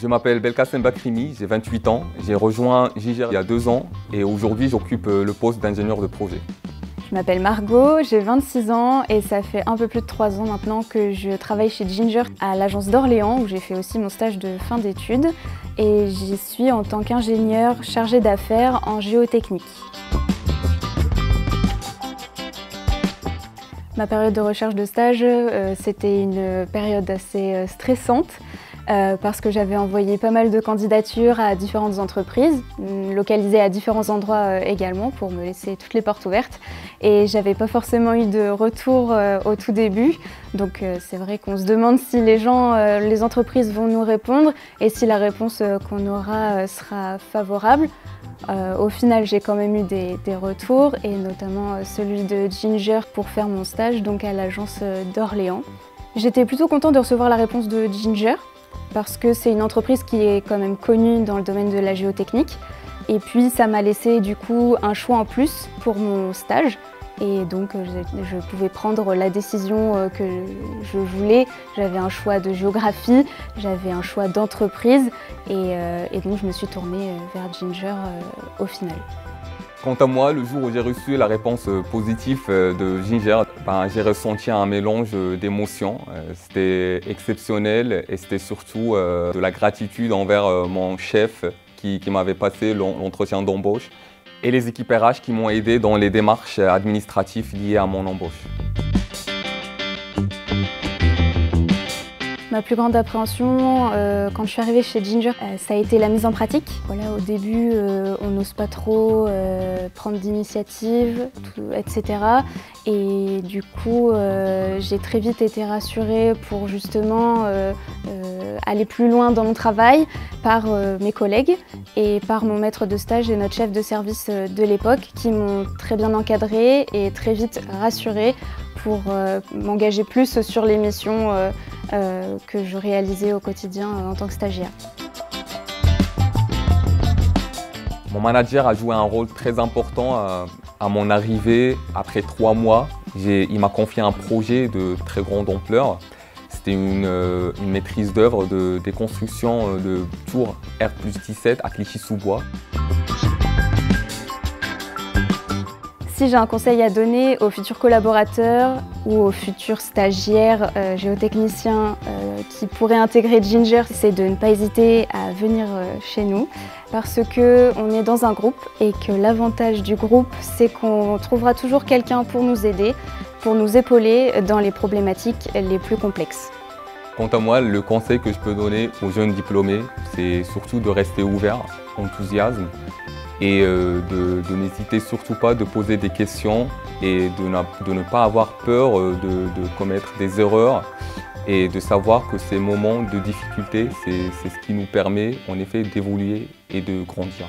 m'appelle Belkacem Bakrimi, j'ai 28 ans. J'ai rejoint Ginger il y a 2 ans et aujourd'hui j'occupe le poste d'ingénieur de projet. Je m'appelle Margot, j'ai 26 ans et ça fait un peu plus de 3 ans maintenant que je travaille chez Ginger à l'agence d'Orléans où j'ai fait aussi mon stage de fin d'études et j'y suis en tant qu'ingénieur chargé d'affaires en géotechnique. Ma période de recherche de stage, c'était une période assez stressante parce que j'avais envoyé pas mal de candidatures à différentes entreprises, localisées à différents endroits également pour me laisser toutes les portes ouvertes. Et j'avais pas forcément eu de retour au tout début, donc c'est vrai qu'on se demande si les entreprises vont nous répondre et si la réponse qu'on aura sera favorable. Au final, j'ai quand même eu des retours et notamment celui de Ginger pour faire mon stage donc à l'agence d'Orléans. J'étais plutôt contente de recevoir la réponse de Ginger parce que c'est une entreprise qui est quand même connue dans le domaine de la géotechnique. Et puis ça m'a laissé du coup un choix en plus pour mon stage. Et donc je pouvais prendre la décision que je voulais. J'avais un choix de géographie, j'avais un choix d'entreprise et donc je me suis tournée vers Ginger au final. Quant à moi, le jour où j'ai reçu la réponse positive de Ginger, j'ai ressenti un mélange d'émotions. C'était exceptionnel et c'était surtout de la gratitude envers mon chef qui m'avait passé l'entretien d'embauche et les équipes RH qui m'ont aidé dans les démarches administratives liées à mon embauche. Ma plus grande appréhension quand je suis arrivée chez Ginger, ça a été la mise en pratique. Voilà, au début, on n'ose pas trop prendre d'initiative, etc. Et du coup, j'ai très vite été rassurée pour justement aller plus loin dans mon travail par mes collègues et par mon maître de stage et notre chef de service de l'époque qui m'ont très bien encadrée et très vite rassurée pour m'engager plus sur les missions que je réalisais au quotidien en tant que stagiaire. Mon manager a joué un rôle très important à mon arrivée. Après 3 mois, il m'a confié un projet de très grande ampleur. C'était une maîtrise d'œuvre des constructions de tours R+17 à Clichy-sous-Bois. Si j'ai un conseil à donner aux futurs collaborateurs ou aux futurs stagiaires géotechniciens qui pourraient intégrer Ginger, c'est de ne pas hésiter à venir chez nous parce qu'on est dans un groupe et que l'avantage du groupe, c'est qu'on trouvera toujours quelqu'un pour nous aider, pour nous épauler dans les problématiques les plus complexes. Quant à moi, le conseil que je peux donner aux jeunes diplômés, c'est surtout de rester ouvert, enthousiasme, et de n'hésiter surtout pas de poser des questions et de ne pas avoir peur de commettre des erreurs et de savoir que ces moments de difficulté, c'est ce qui nous permet en effet d'évoluer et de grandir.